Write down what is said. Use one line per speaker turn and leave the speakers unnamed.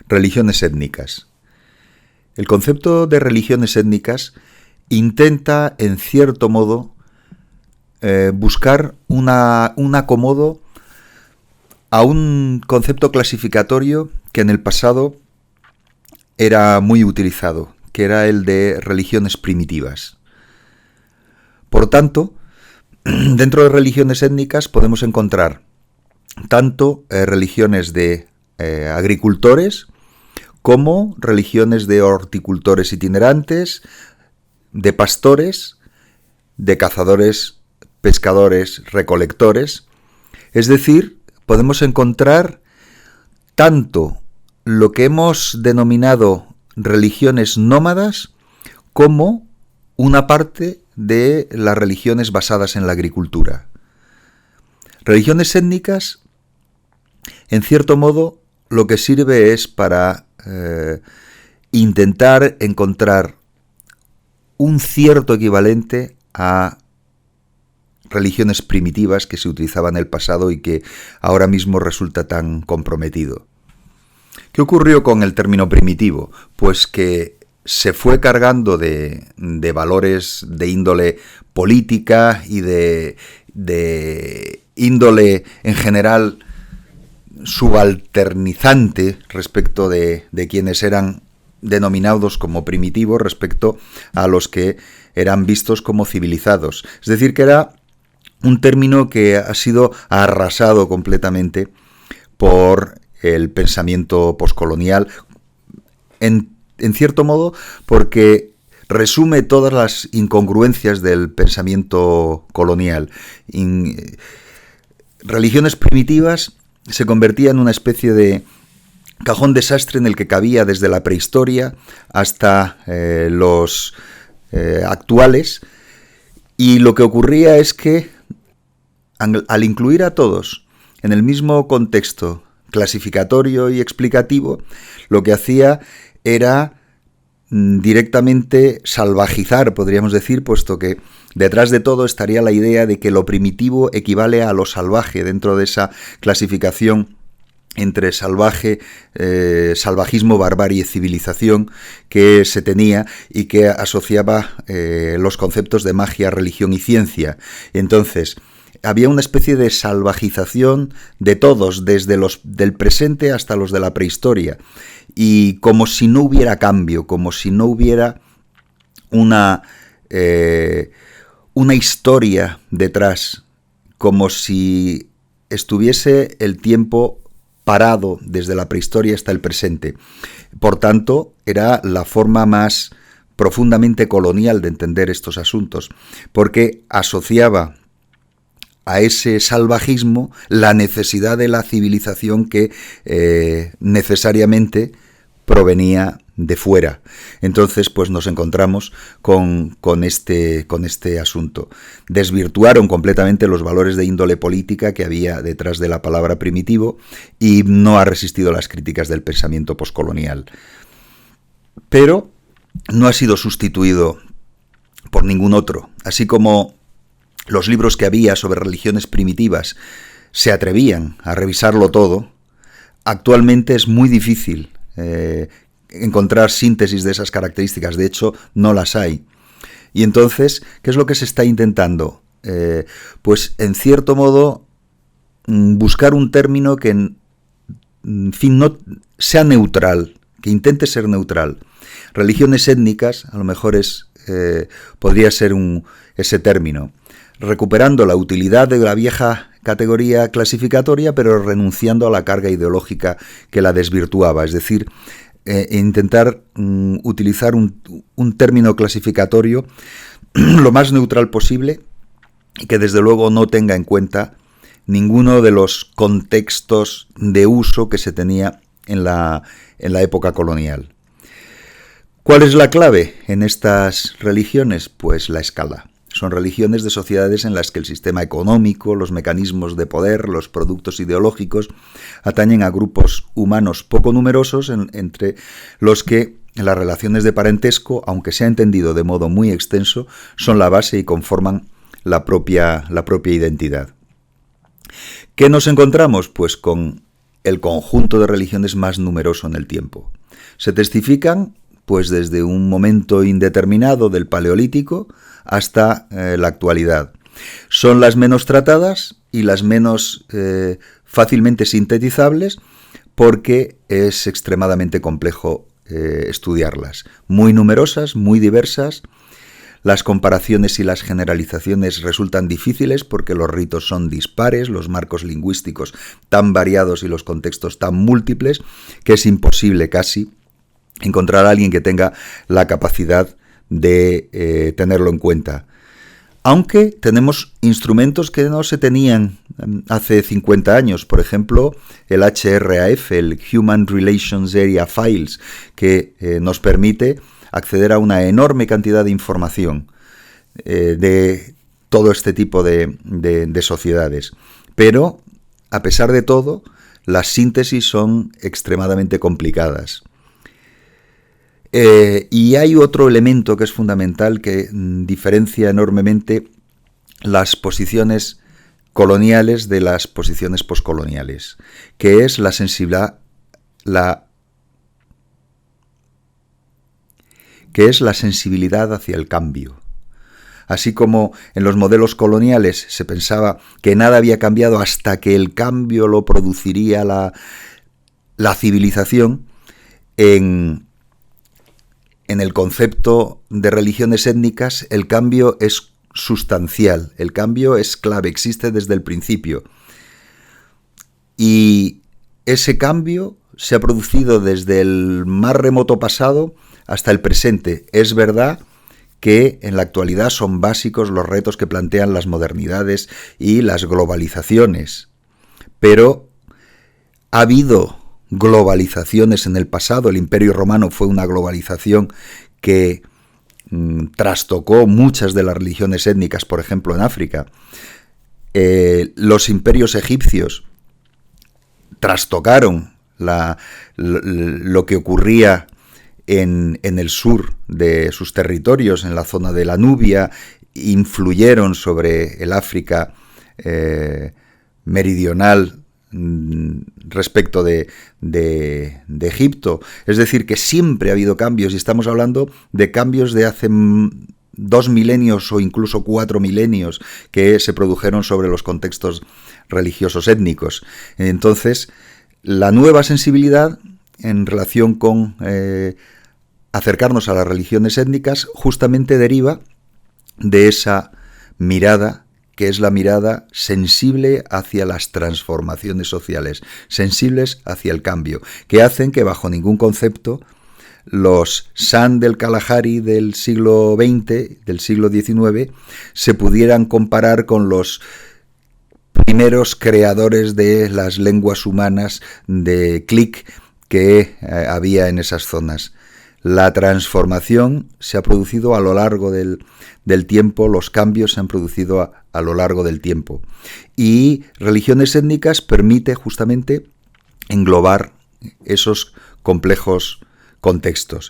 Religiones étnicas. El concepto de religiones étnicas intenta, en cierto modo, buscar un acomodo a un concepto clasificatorio que en el pasado era muy utilizado, que era el de religiones primitivas. Por tanto, dentro de religiones étnicas podemos encontrar tanto religiones de agricultores como religiones de horticultores itinerantes, de pastores, de cazadores, pescadores, recolectores. Es decir, podemos encontrar tanto lo que hemos denominado religiones nómadas como una parte de las religiones basadas en la agricultura. Religiones étnicas, en cierto modo, lo que sirve es para intentar encontrar un cierto equivalente a religiones primitivas que se utilizaban en el pasado y que ahora mismo resulta tan comprometido. ¿Qué ocurrió con el término primitivo? Pues que se fue cargando de valores de índole política y de índole en general subalternizante respecto de quienes eran denominados como primitivos respecto a los que eran vistos como civilizados. Es decir, que era un término que ha sido arrasado completamente por el pensamiento poscolonial, en cierto modo porque resume todas las incongruencias del pensamiento colonial. Religiones primitivas se convertía en una especie de cajón desastre en el que cabía desde la prehistoria hasta los actuales, y lo que ocurría es que al incluir a todos en el mismo contexto clasificatorio y explicativo, lo que hacía era directamente salvajizar, podríamos decir, puesto que detrás de todo estaría la idea de que lo primitivo equivale a lo salvaje dentro de esa clasificación entre salvajismo, barbarie y civilización que se tenía y que asociaba los conceptos de magia, religión y ciencia. Entonces, había una especie de salvajización de todos, desde los del presente hasta los de la prehistoria, y como si no hubiera cambio, como si no hubiera una historia detrás, como si estuviese el tiempo parado desde la prehistoria hasta el presente. Por tanto, era la forma más profundamente colonial de entender estos asuntos, porque asociaba a ese salvajismo la necesidad de la civilización que necesariamente provenía de fuera. Entonces, pues nos encontramos con este asunto. Desvirtuaron completamente los valores de índole política que había detrás de la palabra primitivo y no ha resistido las críticas del pensamiento poscolonial. Pero no ha sido sustituido por ningún otro, así como los libros que había sobre religiones primitivas se atrevían a revisarlo todo. Actualmente es muy difícil encontrar síntesis de esas características, de hecho no las hay. Y entonces, ¿qué es lo que se está intentando? Pues en cierto modo buscar un término que en fin no sea neutral, que intente ser neutral. Religiones étnicas, a lo mejor podría ser ese término, recuperando la utilidad de la vieja categoría clasificatoria, pero renunciando a la carga ideológica que la desvirtuaba, es decir, intentar utilizar un término clasificatorio lo más neutral posible y que desde luego no tenga en cuenta ninguno de los contextos de uso que se tenía en la época colonial. ¿Cuál es la clave en estas religiones? Pues la escala. Son religiones de sociedades en las que el sistema económico, los mecanismos de poder, los productos ideológicos atañen a grupos humanos poco numerosos, entre los que las relaciones de parentesco, aunque sea entendido de modo muy extenso, son la base y conforman la propia identidad. ¿Qué nos encontramos? Pues con el conjunto de religiones más numeroso en el tiempo. Se testifican pues desde un momento indeterminado del Paleolítico hasta la actualidad. Son las menos tratadas y las menos fácilmente sintetizables porque es extremadamente complejo estudiarlas. Muy numerosas, muy diversas. Las comparaciones y las generalizaciones resultan difíciles porque los ritos son dispares, los marcos lingüísticos tan variados y los contextos tan múltiples que es imposible casi encontrar a alguien que tenga la capacidad de tenerlo en cuenta. Aunque tenemos instrumentos que no se tenían hace 50 años, por ejemplo, el HRAF, el Human Relations Area Files, que nos permite acceder a una enorme cantidad de información de todo este tipo de sociedades. Pero, a pesar de todo, las síntesis son extremadamente complicadas. Y hay otro elemento que es fundamental que diferencia enormemente las posiciones coloniales de las posiciones poscoloniales, que es la sensibilidad hacia el cambio. Así como en los modelos coloniales se pensaba que nada había cambiado hasta que el cambio lo produciría la civilización, en el concepto de religiones étnicas el cambio es sustancial, el cambio es clave, existe desde el principio. Y ese cambio se ha producido desde el más remoto pasado hasta el presente. Es verdad que en la actualidad son básicos los retos que plantean las modernidades y las globalizaciones, pero ha habido globalizaciones en el pasado. El Imperio Romano fue una globalización que trastocó muchas de las religiones étnicas, por ejemplo en África. Los imperios egipcios trastocaron lo que ocurría en el sur de sus territorios, en la zona de la Nubia, influyeron sobre el África meridional respecto de Egipto. Es decir, que siempre ha habido cambios, y estamos hablando de cambios de hace 2 milenios o incluso 4 milenios que se produjeron sobre los contextos religiosos étnicos. Entonces, la nueva sensibilidad en relación con acercarnos a las religiones étnicas justamente deriva de esa mirada que es la mirada sensible hacia las transformaciones sociales, sensibles hacia el cambio, que hacen que bajo ningún concepto los San del Kalahari del siglo XX, del siglo XIX, se pudieran comparar con los primeros creadores de las lenguas humanas de clic que había en esas zonas. La transformación se ha producido a lo largo del tiempo, los cambios se han producido a lo largo del tiempo. Y religiones étnicas permite justamente englobar esos complejos contextos.